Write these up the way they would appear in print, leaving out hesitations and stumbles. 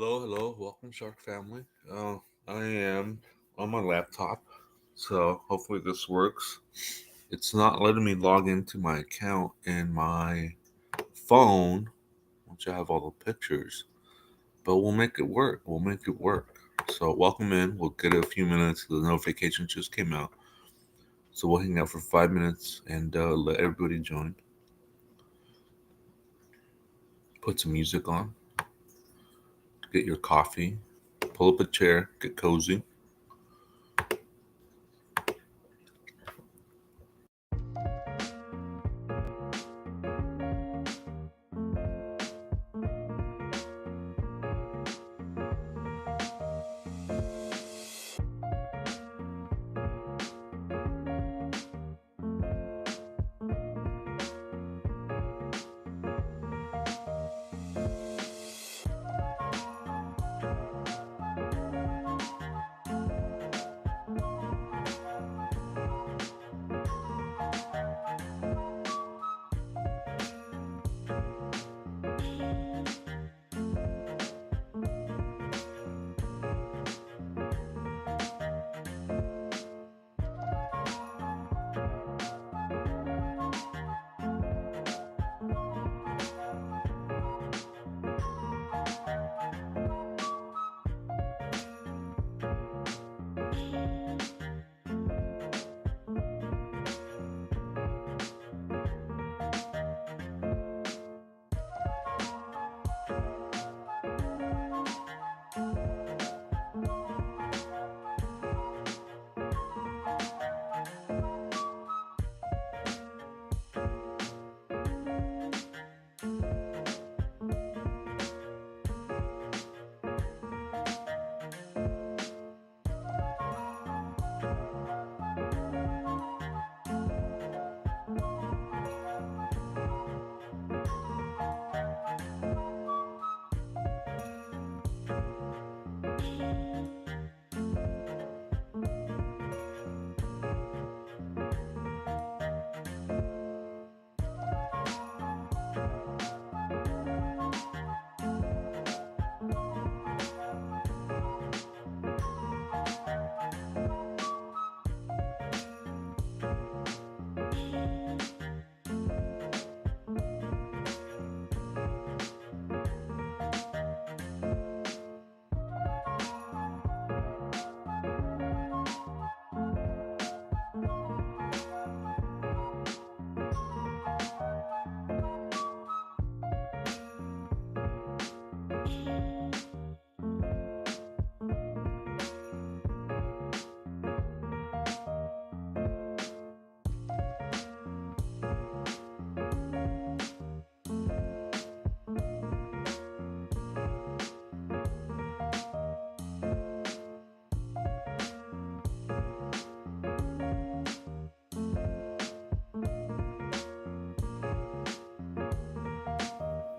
Hello, welcome Shark Family. I am on my laptop, so hopefully this works. It's not letting me log into my account in my phone, which I have all the pictures, but we'll make it work. We'll make it work. So welcome in. We'll get a few minutes. The notification just came out, so we'll hang out for 5 minutes and let everybody join. Put some music on. Get your coffee. Pull up a chair. Get cozy.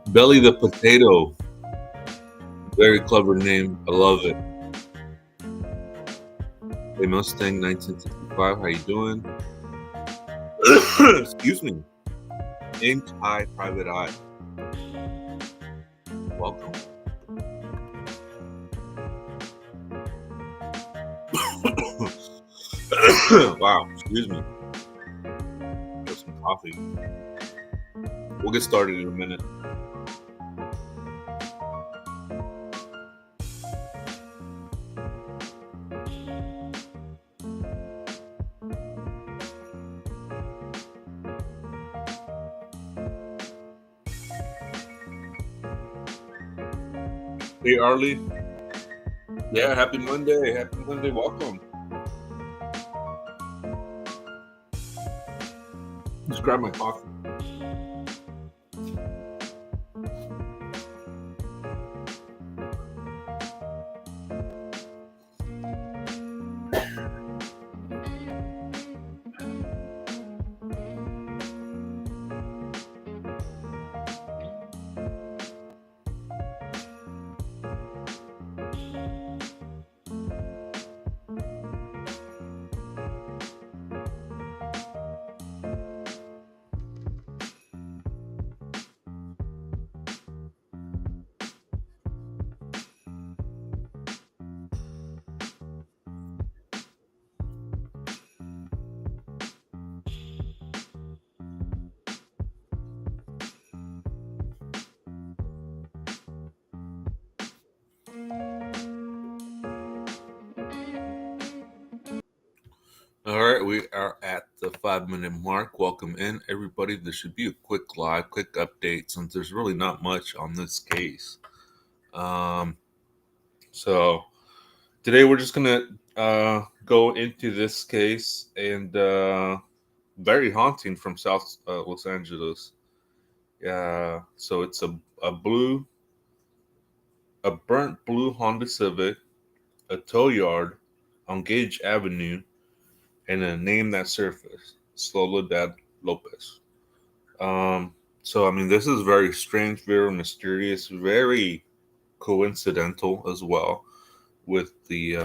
Belly the Potato. Very clever name. I love it. Hey Mustang 1965, how you doing? Excuse me. Inch High Private Eye. Welcome. Wow, excuse me. Get some coffee. We'll get started in a minute. Hey Arlie. Yeah, happy Monday. Happy Monday. Welcome. Just grab my coffee. All right, we are at the 5 minute mark. Welcome in, everybody. This should be a quick live, quick update since there's really not much on this case. Um, so today we're just gonna go into this case and very haunting from South Los Angeles. Yeah, so it's a burnt blue Honda Civic, a tow yard on Gage Avenue, and a name that surfaced: Soledad Lopez. So I mean, this is very strange, very mysterious, very coincidental as well with the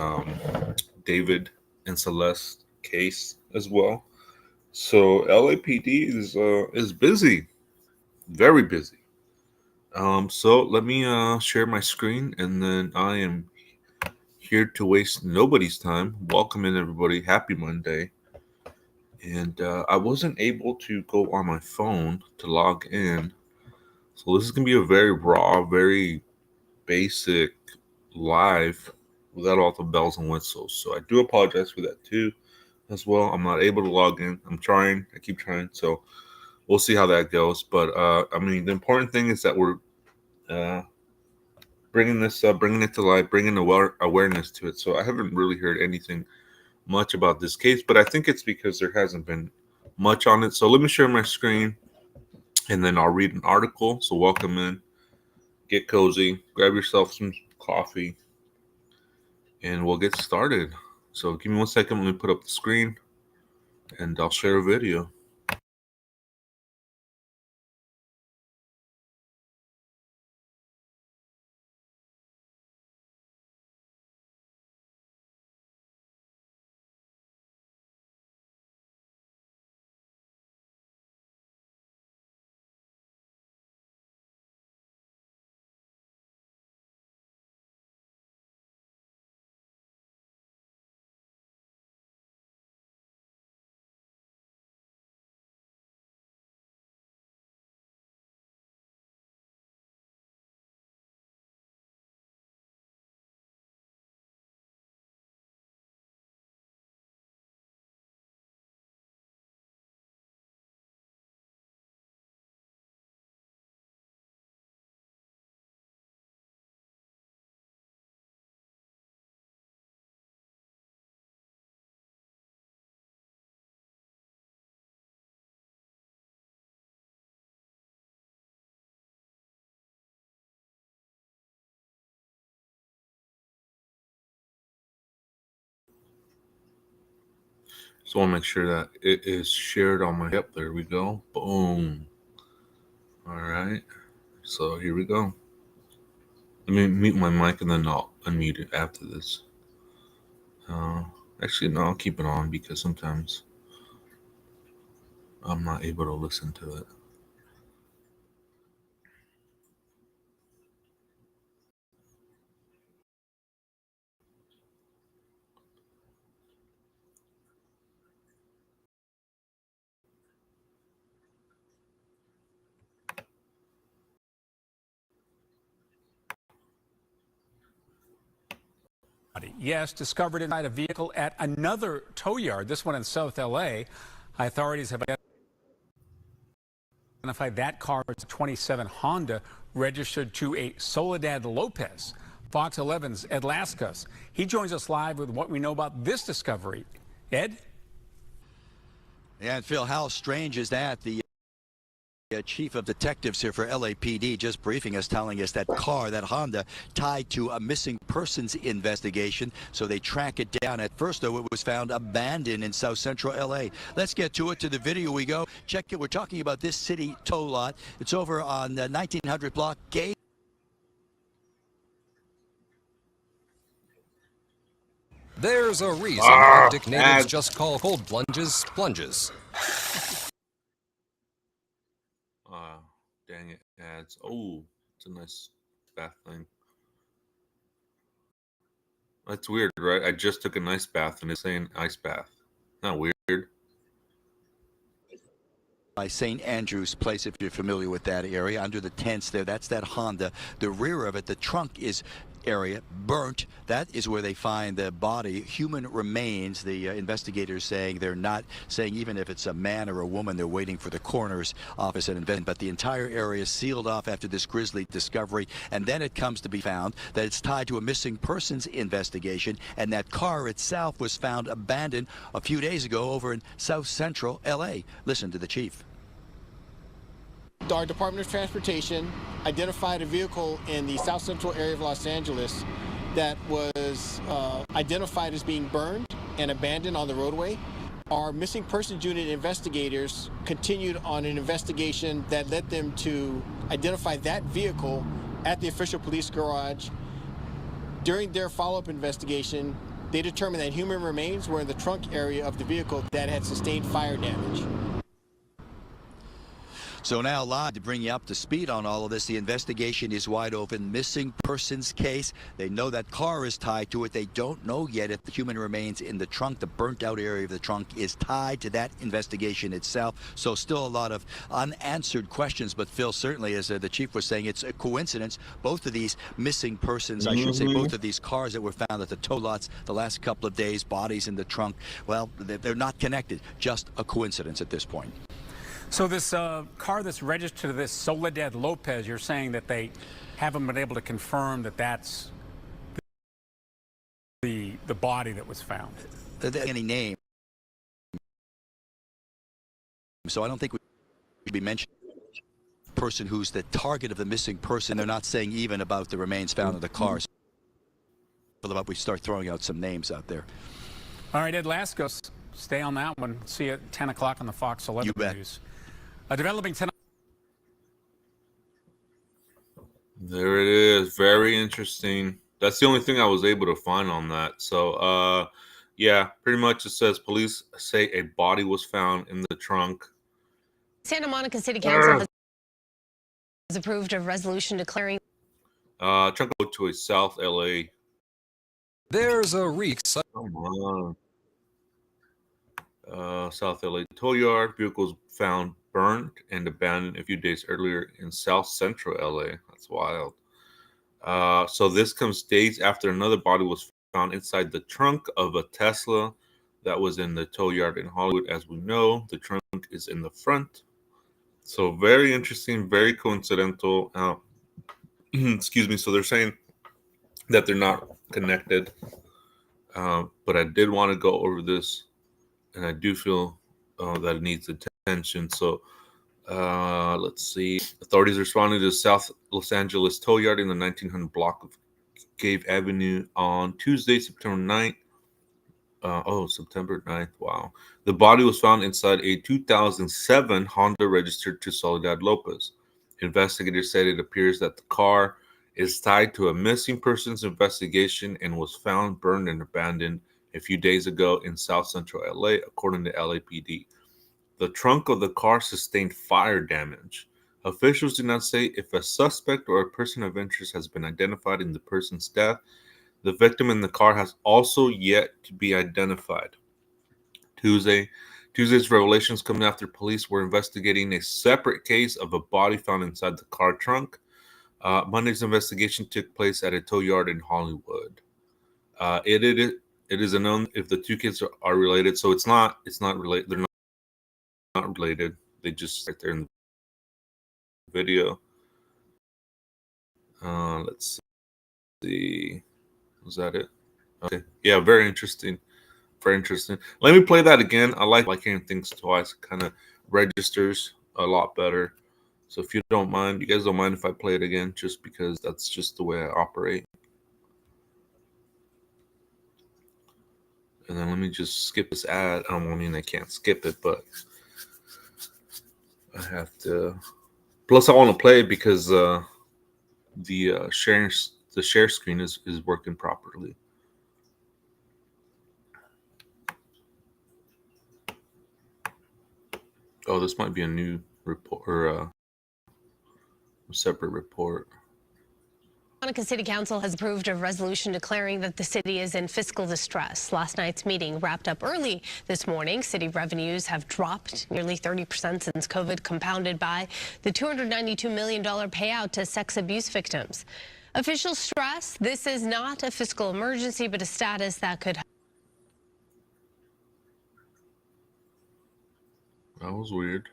David and Celeste case as well. So LAPD is busy, very busy. So let me share my screen, and then I am here to waste nobody's time. Welcome in, everybody. Happy Monday. And I wasn't able to go on my phone to log in. So this is going to be a very raw, very basic live without all the bells and whistles. So I do apologize for that too, as well. I'm not able to log in. I'm trying. I keep trying. So we'll see how that goes. But I mean, the important thing is that we're uh, bringing it to light, bringing awareness to it. So I haven't really heard anything much about this case, but I think it's because there hasn't been much on it. So let me share my screen, and then I'll read an article. So welcome in, get cozy, grab yourself some coffee, and we'll get started. So give me 1 second. Let me put up the screen, and I'll share a video. So I want to make sure that it is shared on my. Yep, there we go. Boom. All right. So here we go. Let me mute my mic, and then I'll unmute it after this. Uh, Actually, no, I'll keep it on because sometimes I'm not able to listen to it. Yes, discovered inside a vehicle at another tow yard, this one in South L.A. Authorities have identified that car as a 27 Honda registered to a Soledad Lopez. Fox 11's Ed Laskus. He joins us live with what we know about this discovery. Ed? Yeah, and Phil, how strange is that? The chief of detectives here for LAPD just briefing us, telling us that car, that Honda, tied to a missing persons investigation. So they track it down. At first, though, it was found abandoned in South Central LA. Let's get to it. To the video we go. Check it. We're talking about this city tow lot. It's over on the 1900 block gate. There's a reason Arctic natives just call cold plunges plunges. Dang it, ads. Oh, it's a nice bath thing. That's weird, right? I just took a nice bath and it's saying ice bath. Not weird. By St. Andrew's Place, if you're familiar with that area, under the tents there, that's that Honda. The rear of it, the trunk is area, burnt. That is where they find the body, human remains. The investigators saying they're not saying even if it's a man or a woman, they're waiting for the coroner's office and investigation. But the entire area is sealed off after this grisly discovery. And then it comes to be found that it's tied to a missing persons investigation, and that car itself was found abandoned a few days ago over in South Central LA. Listen to the chief. Our Department of Transportation identified a vehicle in the South Central area of Los Angeles that was identified as being burned and abandoned on the roadway. Our missing persons unit investigators continued on an investigation that led them to identify that vehicle at the official police garage. During their follow-up investigation, they determined that human remains were in the trunk area of the vehicle that had sustained fire damage. So now live to bring you up to speed on all of this. The investigation is wide open. Missing persons case. They know that car is tied to it. They don't know yet if the human remains in the trunk, the burnt out area of the trunk, is tied to that investigation itself. So still a lot of unanswered questions. But Phil, certainly, as the chief was saying, it's a coincidence. Both of these missing persons, I should say, both of these cars that were found at the tow lots the last couple of days, bodies in the trunk, well, they're not connected. Just a coincidence at this point. So this car that's registered to this Soledad Lopez, you're saying that they haven't been able to confirm that that's the body that was found? Any name. So I don't think we should be mentioning the person who's the target of the missing person. They're not saying even about the remains found in the cars. About we start throwing out some names out there. All right, Ed Laskos, stay on that one. See you at 10 o'clock on the Fox 11 News. Developing tonight. There it is. Very interesting. That's the only thing I was able to find on that. So, yeah, pretty much it says police say a body was found in the trunk. Santa Monica City Council has approved a resolution declaring trunk to a South LA. There's a reek. Come on. South LA tow yard. Vehicles found burned and abandoned a few days earlier in South Central LA. That's wild. So this comes days after another body was found inside the trunk of a Tesla that was in the tow yard in Hollywood. As we know, the trunk is in the front. So very interesting, very coincidental. Excuse me. So they're saying that they're not connected. But I did want to go over this, and I do feel that it needs attention. So let's see. Authorities responded to the South Los Angeles tow yard in the 1900 block of Cave Avenue on Tuesday, September 9th. September 9th. Wow. The body was found inside a 2007 Honda registered to Soledad Lopez. Investigators said it appears that the car is tied to a missing persons investigation and was found burned and abandoned a few days ago in South Central LA, according to LAPD. The trunk of the car sustained fire damage. Officials do not say if a suspect or a person of interest has been identified in the person's death. The victim in the car has also yet to be identified. Tuesday's revelations come after police were investigating a separate case of a body found inside the car trunk. Monday's investigation took place at a tow yard in Hollywood. It is unknown if the two kids are related, so it's not related. They're not related. They just right there in the video. Let's see. Was that it? Okay. Yeah, very interesting. Very interesting. Let me play that again. I like hearing things twice. It kind of registers a lot better. So if you don't mind, you guys don't mind if I play it again, just because that's just the way I operate. And then let me just skip this ad. I mean, I can't skip it, but I have to. Plus, I want to play it because the share screen is working properly. Oh, this might be a new report or a separate report. Monica City Council has approved a resolution declaring that the city is in fiscal distress. Last night's meeting wrapped up early this morning. City revenues have dropped nearly 30% since COVID, compounded by the $292 million payout to sex abuse victims. Officials stress this is not a fiscal emergency, but a status that could. That was weird.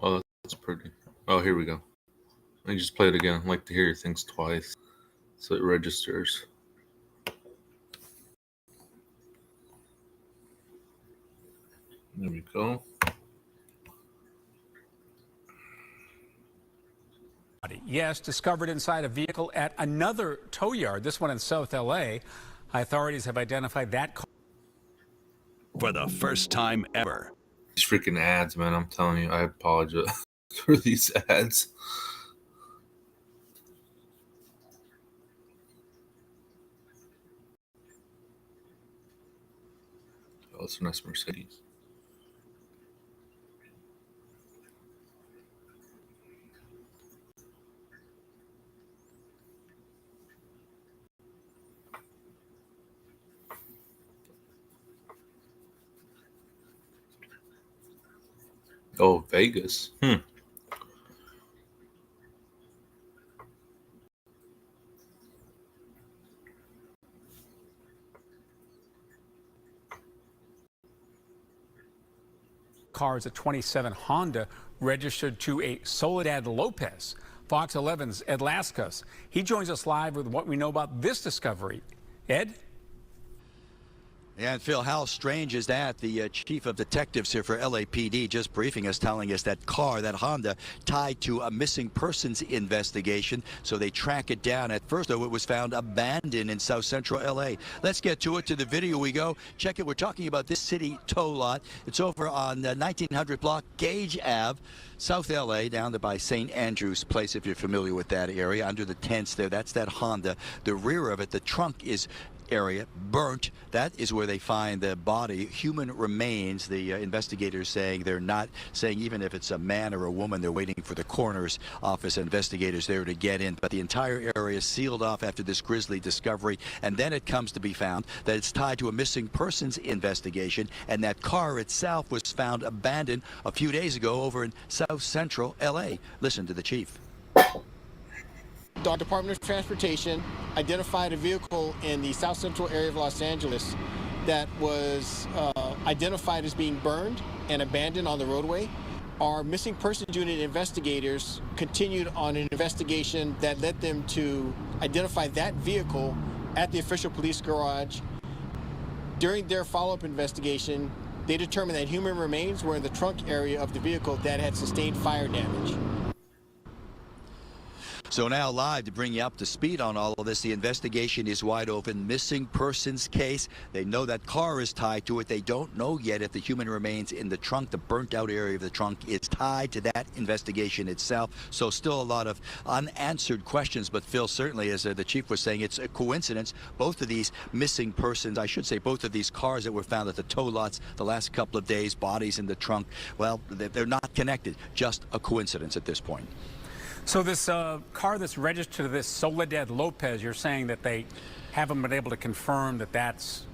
Oh, that's pretty. Oh, here we go. I just play it again. I like to hear things twice, so it registers. There we go. Yes, discovered inside a vehicle at another tow yard, this one in South LA. Authorities have identified that car. For the first time ever. These freaking ads, man. I'm telling you, I apologize for these ads. Oh, it's a nice Mercedes. Oh, Vegas. Car is a 27 Honda registered to a Soledad Lopez. Fox 11's Ed Lascos. He joins us live with what we know about this discovery. Ed? Yeah, and Phil, how strange is that? The chief of detectives here for LAPD just briefing us, telling us that car, that Honda, tied to a missing persons investigation. So they track it down. At first, though, it was found abandoned in South Central LA. Let's get to it. To the video we go. Check it. We're talking about this city tow lot. It's over on 1900 block Gage Ave, South LA, down there by St. Andrew's Place, if you're familiar with that area. Under the tents there, that's that Honda. The rear of it, the trunk is area burnt. That is where they find the body, human remains. The investigators saying they're not saying even if it's a man or a woman. They're waiting for the coroner's office investigators there to get in. But the entire area is sealed off after this grisly discovery. And then it comes to be found that it's tied to a missing persons investigation, and that car itself was found abandoned a few days ago over in South Central LA. Listen to the chief. The Department of Transportation identified a vehicle in the South Central area of Los Angeles that was identified as being burned and abandoned on the roadway. Our missing persons unit investigators continued on an investigation that led them to identify that vehicle at the official police garage. During their follow-up investigation, they determined that human remains were in the trunk area of the vehicle that had sustained fire damage. So now live to bring you up to speed on all of this. The investigation is wide open. Missing persons case. They know that car is tied to it. They don't know yet if the human remains in the trunk, the burnt out area of the trunk, is tied to that investigation itself. So still a lot of unanswered questions. But Phil, certainly, as the chief was saying, it's a coincidence. Both of these missing persons, I should say, both of these cars that were found at the tow lots the last couple of days, bodies in the trunk, well, they're not connected. Just a coincidence at this point. So this car that's registered to this Soledad Lopez, you're saying that they haven't been able to confirm that that's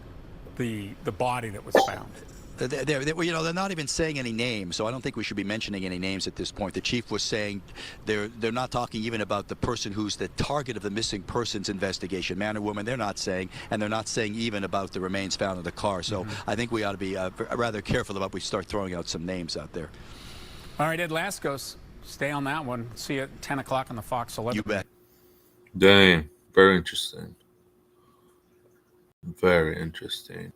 the body that was found? They're not even saying any names, so I don't think we should be mentioning any names at this point. The chief was saying they're not talking even about the person who's the target of the missing persons investigation, man or woman. They're not saying, and they're not saying even about the remains found in the car. So I think we ought to be rather careful about we start throwing out some names out there. All right, Ed Lascos. Stay on that one. See you at 10 o'clock on the Fox 11. You bet. Dang, very interesting. Very interesting.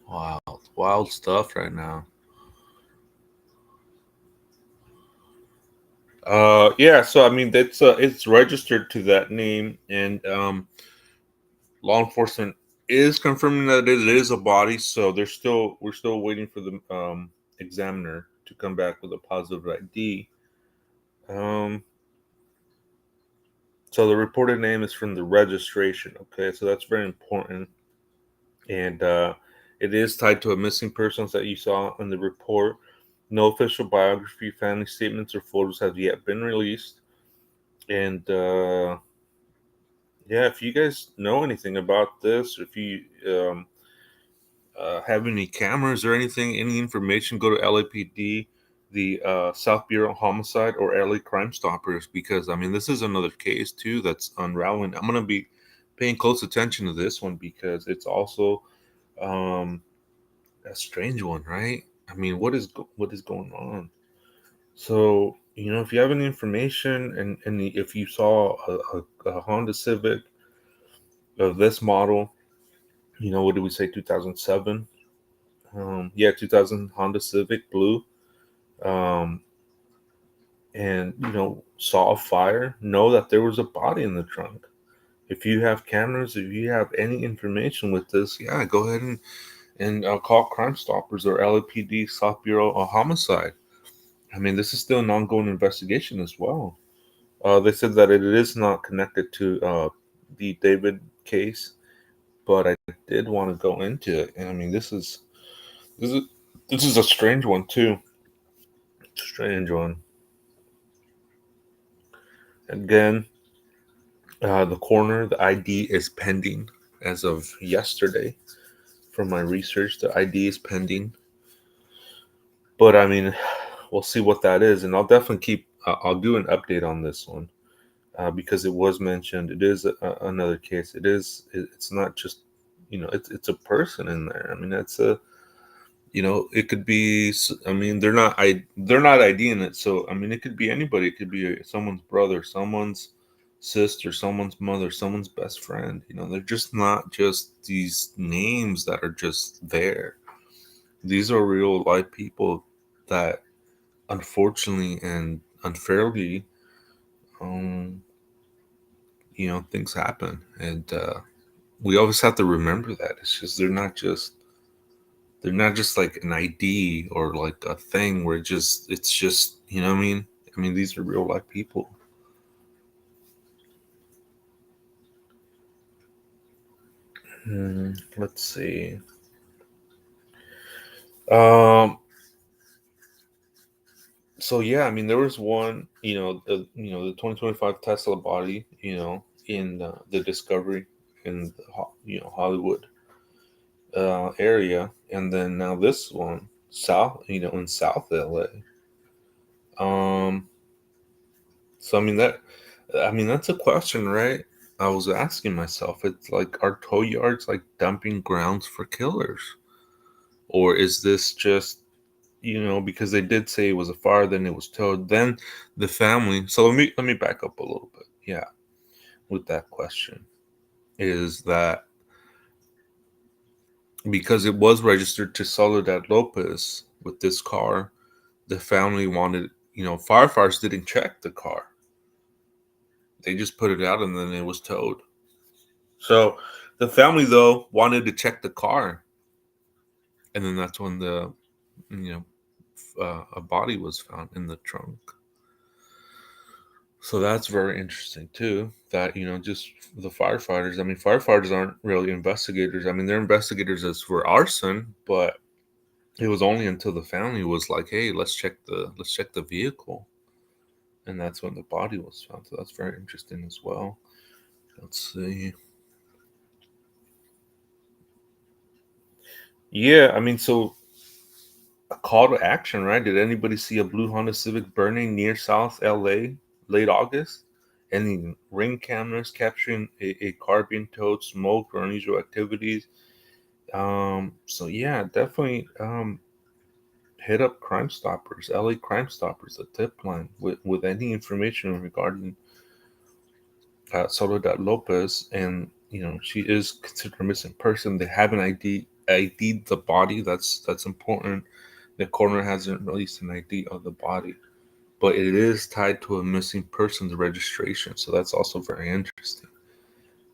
Wild stuff right now. Yeah, so I mean it's registered to that name, and law enforcement is confirming that it is a body. So we're still waiting for the examiner to come back with a positive ID. So the reported name is from the registration. Okay, so that's very important, and it is tied to a missing persons that you saw in the report. No official biography, family statements, or photos have yet been released. And yeah, if you guys know anything about this, if you have any cameras or anything, any information, go to LAPD. the South Bureau Homicide or LA Crime Stoppers, because I mean this is another case too that's unraveling. I'm gonna be paying close attention to this one because it's also um, a strange one, right? I mean, what is going on? So if you have any information and if you saw a Honda Civic of this model, what did we say, 2007? Yeah, 2000 Honda Civic blue. Um, and saw a fire, know that there was a body in the trunk. If you have cameras, if you have any information with this, yeah, go ahead and call Crime Stoppers or LAPD South Bureau of Homicide. I mean, this is still an ongoing investigation as well. They said that it is not connected to the David case, but I did want to go into it. And I mean, this is this is a strange one too. Strange one. Again, the coroner, the ID is pending as of yesterday. From my research, the ID is pending. But I mean, we'll see what that is, and I'll definitely keep. I'll do an update on this one because it was mentioned. It is another case. It's not just it's a person in there. I mean, it's a it could be. I mean, they're not IDing it, so I mean, it could be anybody. It could be someone's brother, someone's sister, someone's mother, someone's best friend. They're just not just these names that are just there. These are real life people that unfortunately and unfairly, um, things happen, and we always have to remember that it's just they're not just like an ID or like a thing where it's just what I mean. I mean, these are real life people. Let's see. Um. So yeah, I mean, there was one, the 2025 Tesla body, in the Discovery in the Hollywood area, and then now this one south, in South LA. Um. So I mean that's a question, right? I was asking myself. It's like, are tow yards like dumping grounds for killers, or is this just because they did say it was a fire, then it was towed, then the family. So let me back up a little bit. Yeah, with that question is that because it was registered to Soledad Lopez with this car, the family wanted, firefighters didn't check the car. They just put it out and then it was towed. So the family though wanted to check the car, and then that's when you a body was found in the trunk. So that's very interesting too. That just the firefighters. I mean, firefighters aren't really investigators. I mean, they're investigators as for arson, but it was only until the family was like, "Hey, let's check the vehicle," and that's when the body was found. So that's very interesting as well. Let's see. Yeah, I mean, so a call to action, right? Did anybody see a blue Honda Civic burning near South LA late August? Any ring cameras capturing a car being towed, smoke, or unusual activities? So yeah, definitely hit up Crime Stoppers, LA Crime Stoppers, the tip line with any information regarding Soledad Lopez. And she is considered a missing person. They haven't ID'd the body. That's important. The coroner hasn't released an ID of the body, but it is tied to a missing person's registration. So that's also very interesting.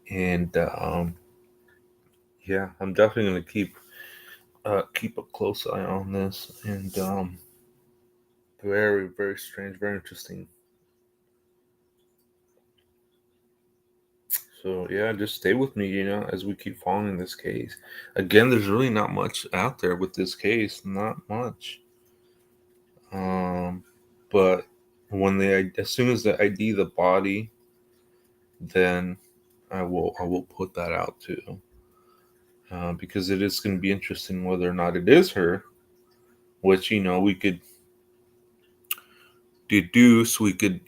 And yeah, I'm definitely going to keep a close eye on this. And very, very strange, very interesting. So yeah, just stay with me, as we keep following this case. Again, there's really not much out there with this case, not much. But as soon as they ID the body, then I will put that out too, because it is going to be interesting whether or not it is her. Which we could deduce, we could,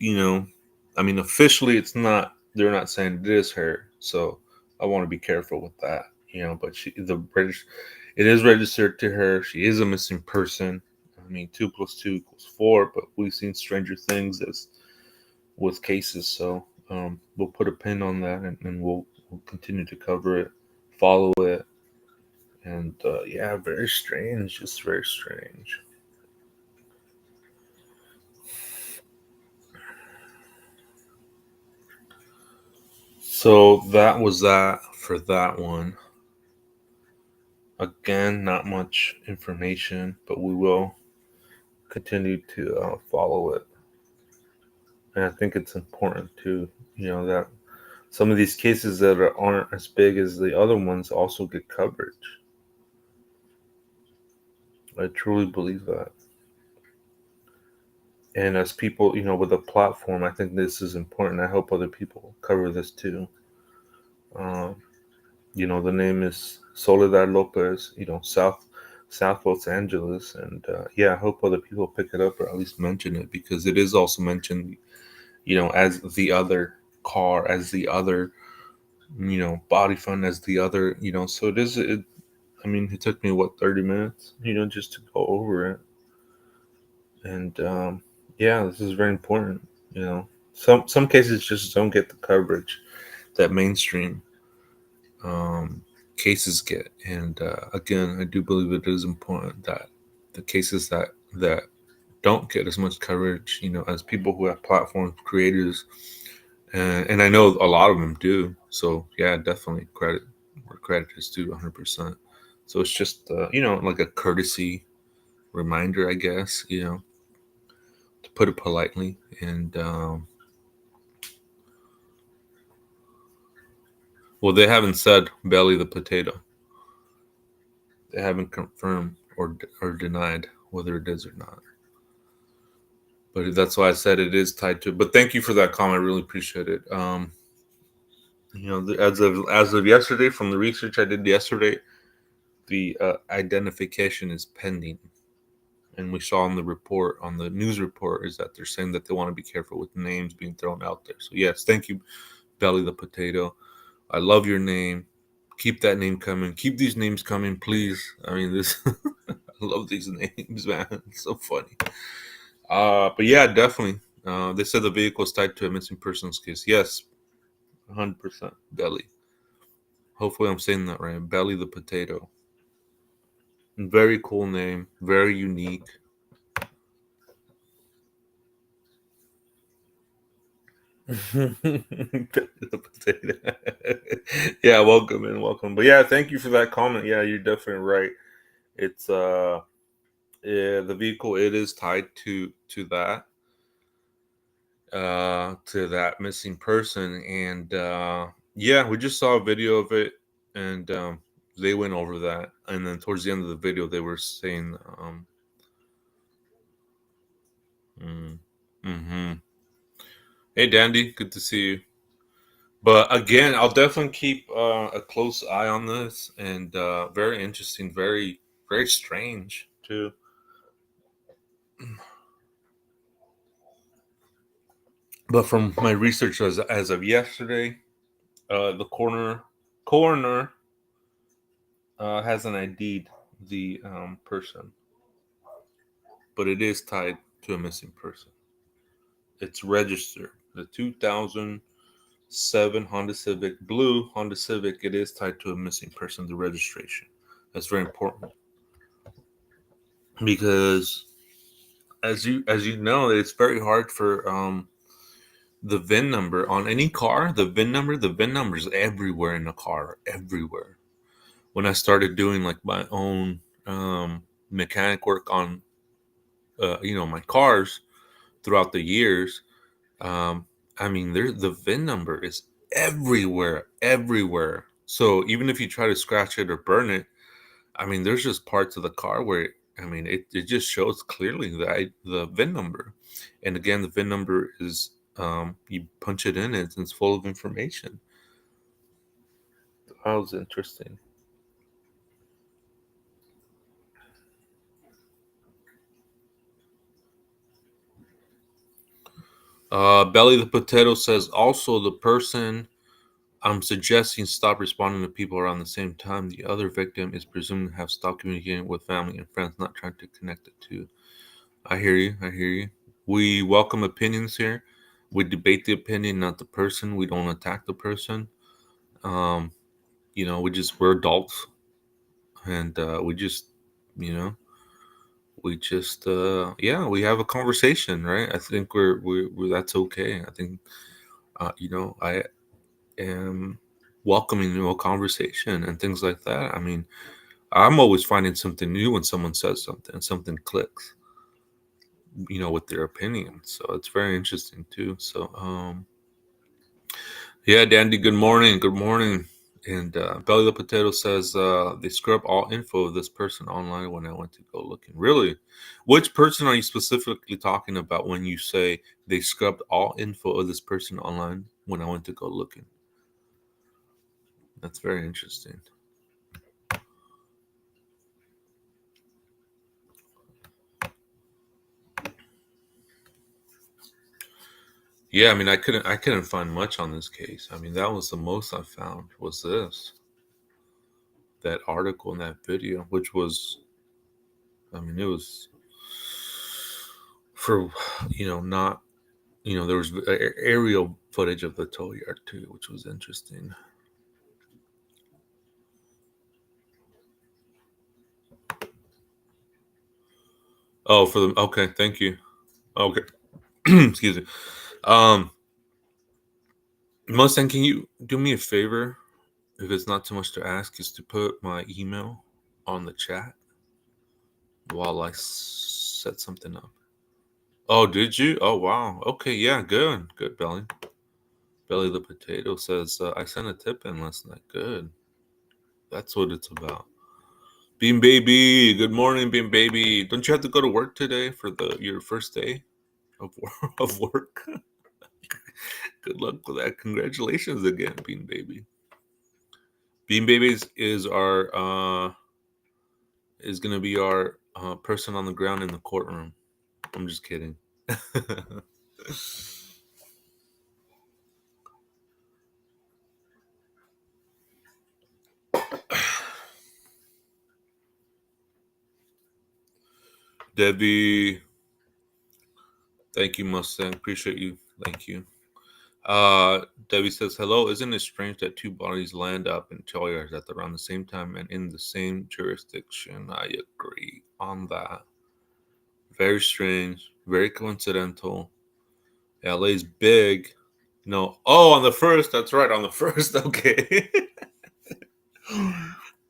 I mean, officially it's not, they're not saying it is her. So I want to be careful with that, but it is registered to her. She is a missing person. I mean, 2 + 2 = 4, but we've seen stranger things as with cases. So we'll put a pin on that, and we'll continue to cover it, follow it. And yeah, very strange, just very strange. So that was that for that one. Again, not much information, but we will continue to follow it. And I think it's important to, that some of these cases that aren't as big as the other ones also get coverage. I truly believe that. And as people, with a platform, I think this is important. I hope other people cover this too. Um, the name is Soledad Lopez, South Los Angeles. And yeah, I hope other people pick it up or at least mention it, because it is also mentioned, as the other car, as the other, body fund, as the other, so I mean, it took me 30 minutes, just to go over it. And yeah, this is very important. Some cases just don't get the coverage that mainstream cases get. And again, I do believe it is important that the cases that don't get as much coverage, as people who have platforms, creators, and I know a lot of them do. So yeah, definitely credit where credit is due, 100%. So it's just like a courtesy reminder, I guess, to put it politely. And well, they haven't said belly the potato. They haven't confirmed or denied whether it is or not. But that's why I said it is tied to. But thank you for that comment. I really appreciate it. As of yesterday, from the research I did yesterday, the identification is pending. And we saw on the report, on the news report, is that they're saying that they want to be careful with names being thrown out there. So yes, thank you, Belly the Potato. I love your name. Keep that name coming. Keep these names coming, please. I mean, this. I love these names, man. It's so funny. But yeah, definitely. They said the vehicle is tied to a missing persons case. Yes, 100%. Belly. Hopefully, I'm saying that right. Belly the Potato. Very cool name. Very unique. Yeah, welcome and welcome. But yeah, thank you for that comment. Yeah, you're definitely right. It's yeah, the vehicle, it is tied to that missing person. And yeah, we just saw a video of it. And they went over that, and then towards the end of the video they were saying mm, mm-hmm. Hey Dandy, good to see you. But again, I'll definitely keep a close eye on this. And very interesting, very, very strange too. But from my research as of yesterday, the coroner hasn't ID'd the person, but it is tied to a missing person. It's registered. The 2007 Honda Civic, blue Honda Civic, it is tied to a missing person, the registration. That's very important, because as you know, it's very hard for the VIN number on any car. The VIN number is everywhere in the car, everywhere. When I started doing like my own mechanic work on my cars throughout the years, I mean, the VIN number is everywhere, everywhere. So even if you try to scratch it or burn it, I mean, there's just parts of the car where, I mean, it just shows clearly the VIN number. And again, the VIN number is, you punch it in, and it's full of information. That was interesting. Belly the Potato says also the person I'm suggesting stop responding to people around the same time. The other victim is presumed to have stopped communicating with family and friends, not trying to connect the two. I hear you. I hear you. We welcome opinions here. We debate the opinion, not the person. We don't attack the person. Um, we're adults, and we just, you know, we have a conversation, right? I think we're that's okay. I think, I am welcoming a conversation and things like that. I mean, I'm always finding something new when someone says something clicks, with their opinion. So it's very interesting too. So, yeah, Dandy, good morning. Good morning. And Belly the Potato says they scrub all info of this person online when I went to go looking. Really? Which person are you specifically talking about when you say they scrubbed all info of this person online when I went to go looking? That's very interesting. Yeah, I mean, I couldn't find much on this case. I mean, that was the most I found was that article and that video, which was, I mean, it was for, not, there was aerial footage of the tow yard too, which was interesting. Oh, okay, thank you. Okay, excuse me. Um, Mustang, can you do me a favor? If it's not too much to ask, is to put my email on the chat while I set something up. Oh, did you? Oh, wow. Okay, yeah, good. Good, Belly. Belly the Potato says, I sent a tip in last night. Good. That's what it's about. Bean Baby, good morning, Bean Baby. Don't you have to go to work today for your first day of, of work? Good luck with that. Congratulations again, Bean Baby. Bean Babies is going to be our person on the ground in the courtroom. I'm just kidding. Debbie, thank you, Mustang. Appreciate you. Thank you. Debbie says, hello. Isn't it strange that two bodies land up in tow yards at around the same time and in the same jurisdiction? I agree on that. Very strange. Very coincidental. LA's big. No. Oh, on the first. That's right. On the first. Okay.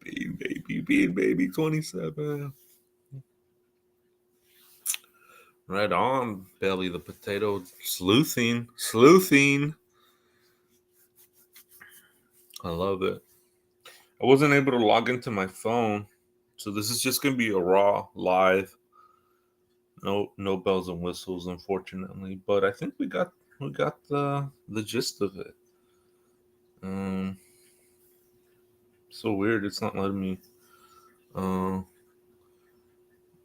Bean baby 27. Right on, Belly the Potato. Sleuthing. I love it. I wasn't able to log into my phone, so this is just gonna be a raw live. No bells and whistles, unfortunately. But I think we got the gist of it. So weird. It's not letting me.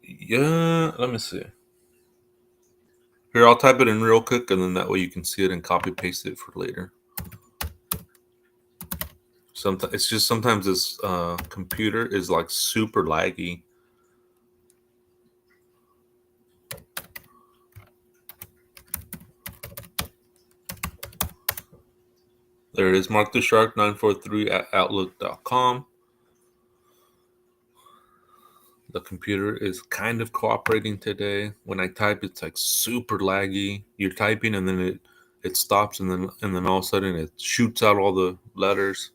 Yeah. Let me see. Here, I'll type it in real quick, and then that way you can see it and copy paste it for later. Sometimes this computer is like super laggy. There it is, Mark the Shark 943 at outlook.com. The computer is kind of cooperating today. When I type, it's like super laggy. You're typing and then it stops and then all of a sudden it shoots out all the letters.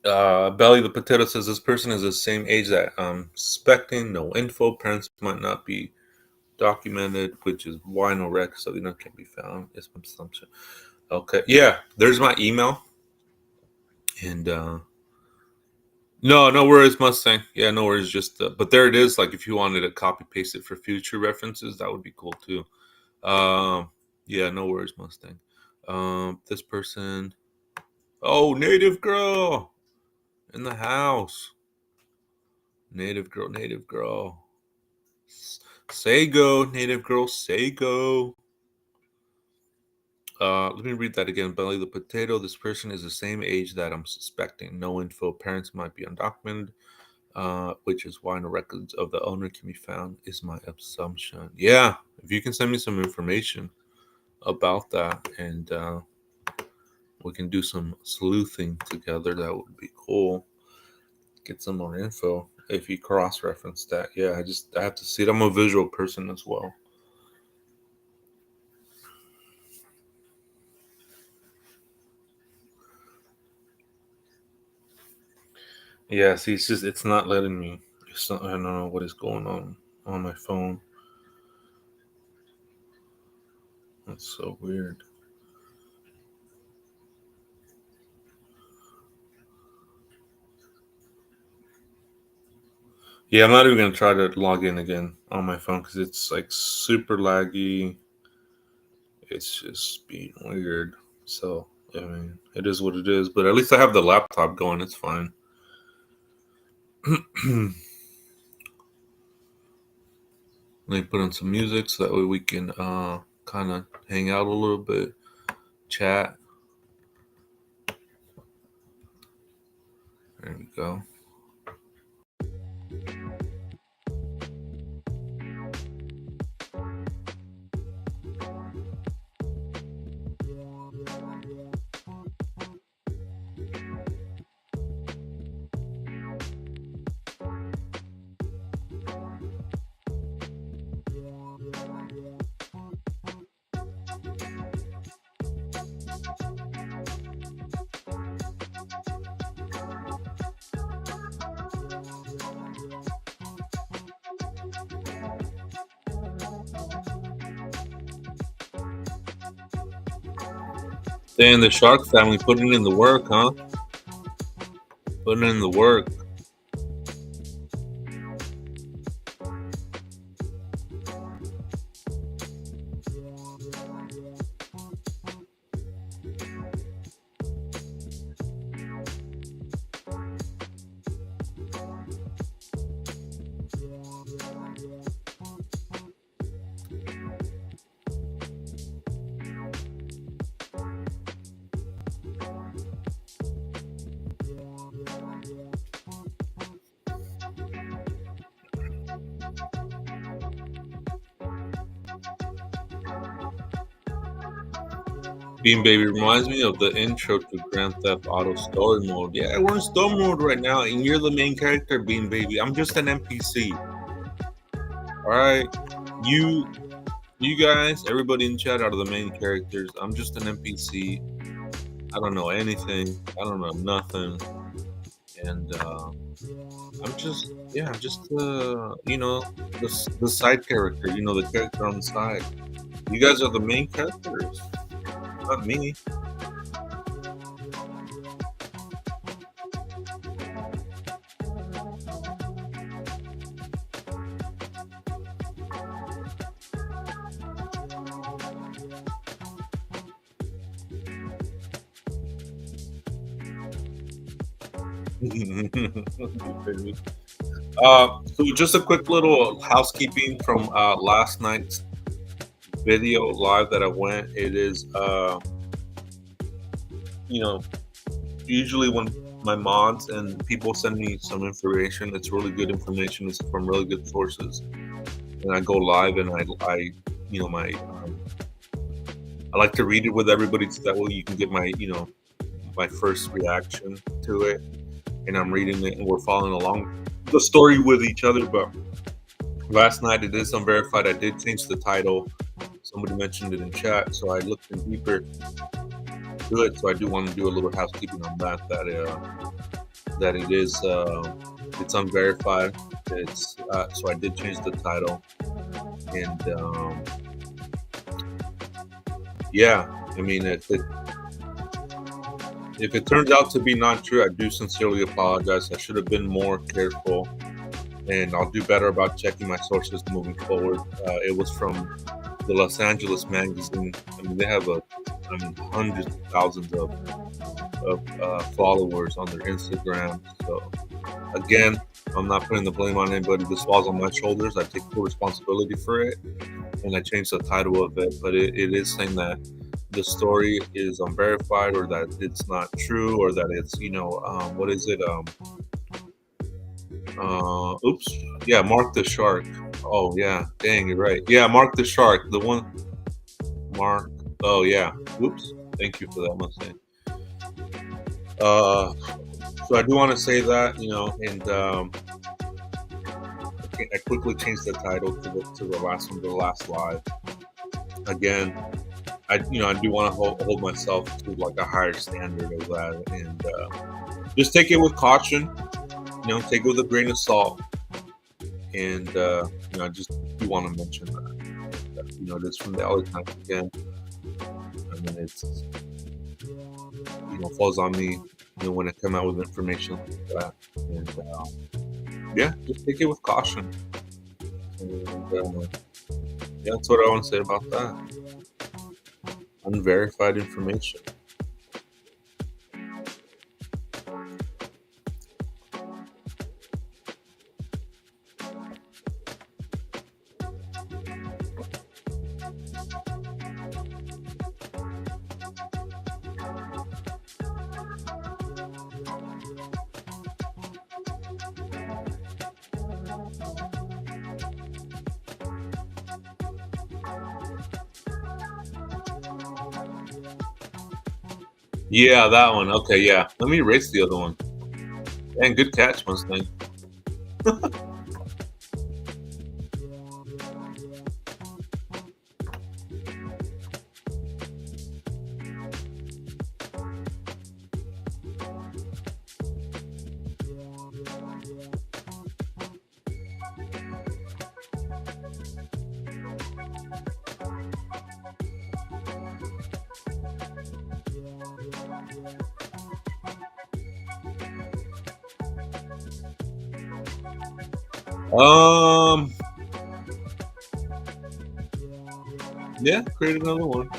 Belly the Potato says this person is the same age that I'm suspecting. No info. Parents might not be documented, which is why no records of the can't be found. It's my assumption. Okay, yeah, there's my email. And no worries, Mustang. Yeah, no worries. Just but there it is. Like if you wanted to copy paste it for future references, that would be cool too. Yeah, no worries, Mustang. This person. Oh, native girl in the house. Native girl. Say go, native girl. Say go. Let me read that again. Belly the potato. This person is the same age that I'm suspecting. No info. Parents might be undocumented, which is why no records of the owner can be found, is my assumption. Yeah, if you can send me some information about that, and we can do some sleuthing together, that would be cool. Get some more info. If you cross-reference that, yeah, I have to see it. I'm a visual person as well. Yeah, see, it's not letting me. I don't know what is going on my phone. That's so weird. Yeah, I'm not even gonna try to log in again on my phone because it's like super laggy. It's just being weird. So I mean, it is what it is. But at least I have the laptop going. It's fine. Let me put on some music so that way we can kind of hang out a little bit, chat. There we go. Then the Shark family putting in the work, huh? Putting in the work. Bean Baby reminds me of the intro to Grand Theft Auto Story Mode. Yeah, we're in Story Mode right now, and you're the main character, Bean Baby. I'm just an NPC. All right, you guys, everybody in chat are the main characters. I'm just an NPC. I don't know anything. I don't know nothing, and I'm just the side character. You know, the character on the side. You guys are the main characters, not me. So just a quick little housekeeping from last night's video live that I went. It is, usually when my mods and people send me some information, it's really good information. It's from really good sources, and I go live and I like to read it with everybody so that way you can get my first reaction to it. And I'm reading it and we're following along the story with each other. But last night it is unverified. I did change the title. Somebody mentioned it in chat, so I looked in deeper to it. So I do want to do a little housekeeping on that. That it is it's unverified. It's so I did change the title, and yeah, I mean if it turns out to be not true, I do sincerely apologize. I should have been more careful, and I'll do better about checking my sources moving forward. It was from the Los Angeles magazine. I mean, they have hundreds of thousands of followers on their Instagram. So again, I'm not putting the blame on anybody. This falls on my shoulders. I take full responsibility for it, and I changed the title of it. But it is saying that the story is unverified, or that it's not true, or that it's, what is it? Oops. Yeah, Mark the Shark. Oh yeah, dang, you're right. Yeah, Mark the Shark. The one. Mark. Oh yeah. Whoops. Thank you for that, Mustang. So I do want to say that, and I quickly changed the title to the last one, the last live. Again, I do want to hold myself to like a higher standard of that, and just take it with caution. Take it with a grain of salt, and I just do want to mention that. This from the LA Times again. I mean, it's falls on me, when I come out with information like that, and yeah, just take it with caution. And yeah, that's what I want to say about that. Unverified information. Yeah, that one. Okay, yeah. Let me erase the other one. And good catch, Mustang. Yeah, create another one.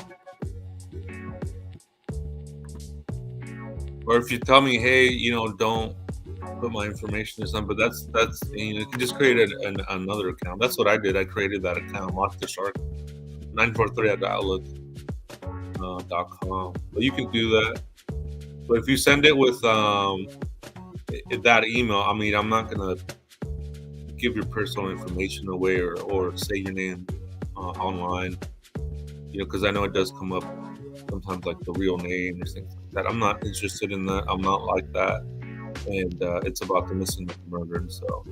Or if you tell me, hey, don't put my information or something, but that's you can just create another account. That's what I did. I created that account, Mark the Shark 943 at outlook.com. But you can do that. But if you send it with that email, I mean, I'm not gonna give your personal information away or say your name online, because I know it does come up sometimes, like the real name or things like that. I'm not interested in that. I'm not like that, and it's about the missing murder. And so,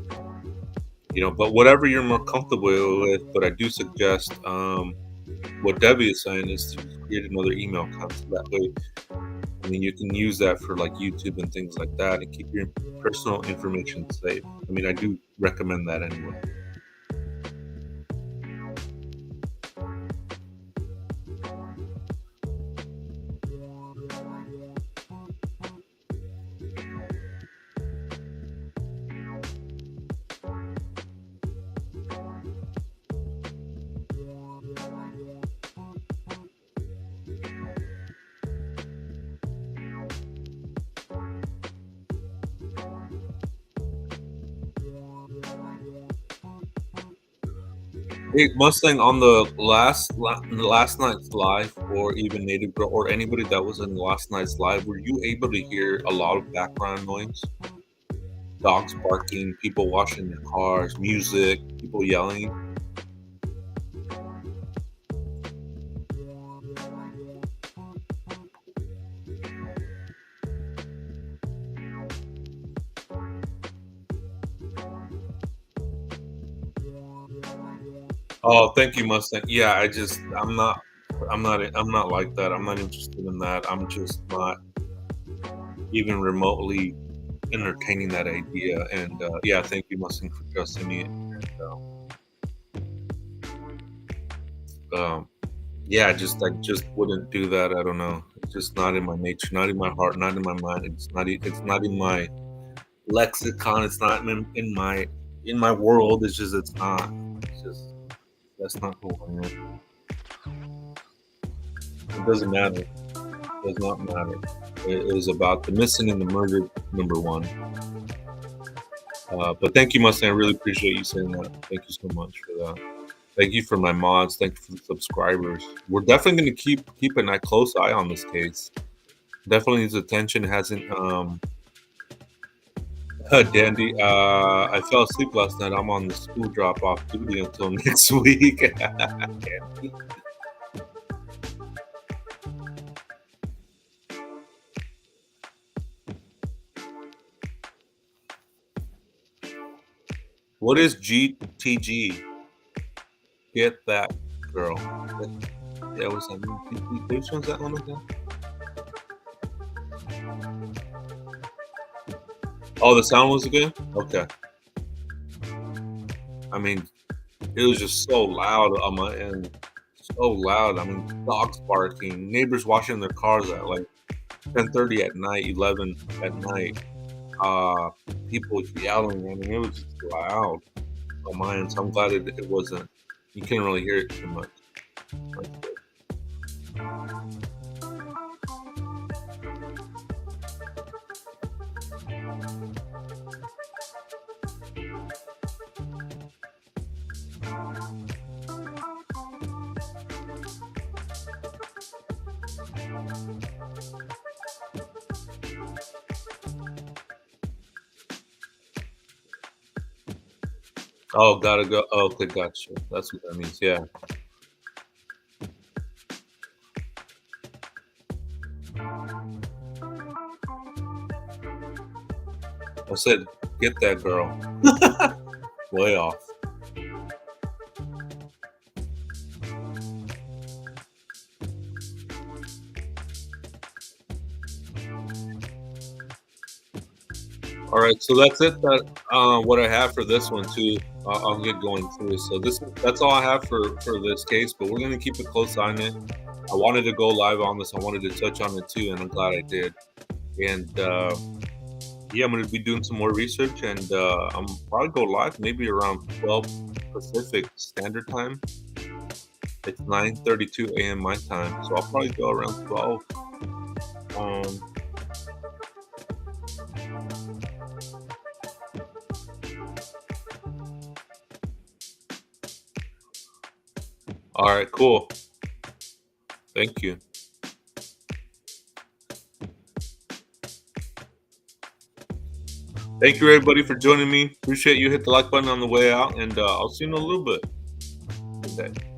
but whatever you're more comfortable with. But I do suggest what Debbie is saying is to create another email account. So that way, I mean, you can use that for like YouTube and things like that, and keep your personal information safe. I mean, I do recommend that anyway. Hey, Mustang, on the last night's live, or even Native Girl, or anybody that was in last night's live, were you able to hear a lot of background noise? Dogs barking, people washing their cars, music, people yelling. Oh, thank you, Mustang. Yeah, I'm not like that. I'm not interested in that. I'm just not even remotely entertaining that idea. And yeah, thank you, Mustang, for trusting me. And, yeah, I just wouldn't do that. I don't know. It's just not in my nature, not in my heart, not in my mind. It's not in my lexicon. It's not in my world. It's not. It's just, that's not who I am. It doesn't matter. It does not matter. It was about the missing and the murder, number one. But thank you, Mustang. I really appreciate you saying that. Thank you so much for that. Thank you for my mods. Thank you for the subscribers. We're definitely going to keep a close eye on this case. Definitely his attention hasn't Dandy, I fell asleep last night. I'm on the school drop-off duty until next week. Dandy. What is GTG? Get that girl. Yeah, what's that mean? Which one's that one again? Oh, the sound was good? Okay. I mean, it was just so loud on my end. So loud. I mean, dogs barking, neighbors washing their cars at like 10:30 at night, 11 at night. People yelling. I mean, it was just loud on my end. So I'm glad it wasn't. You can't really hear it too much. That's good. Oh, gotta go. Oh, okay, gotcha. That's what that means. Yeah. I said, get that girl. Way off. All right, so that's it. What I have for this one too. I'll get going through. So that's all I have for this case. But we're gonna keep a close eye on it. I wanted to go live on this. I wanted to touch on it too, and I'm glad I did. And yeah, I'm gonna be doing some more research, and I'm probably go live maybe around 12 Pacific Standard Time. It's 9:32 a.m. my time, so I'll probably go around 12. All right, cool. Thank you. Thank you, everybody, for joining me. Appreciate you. Hit the like button on the way out, and I'll see you in a little bit. Good day.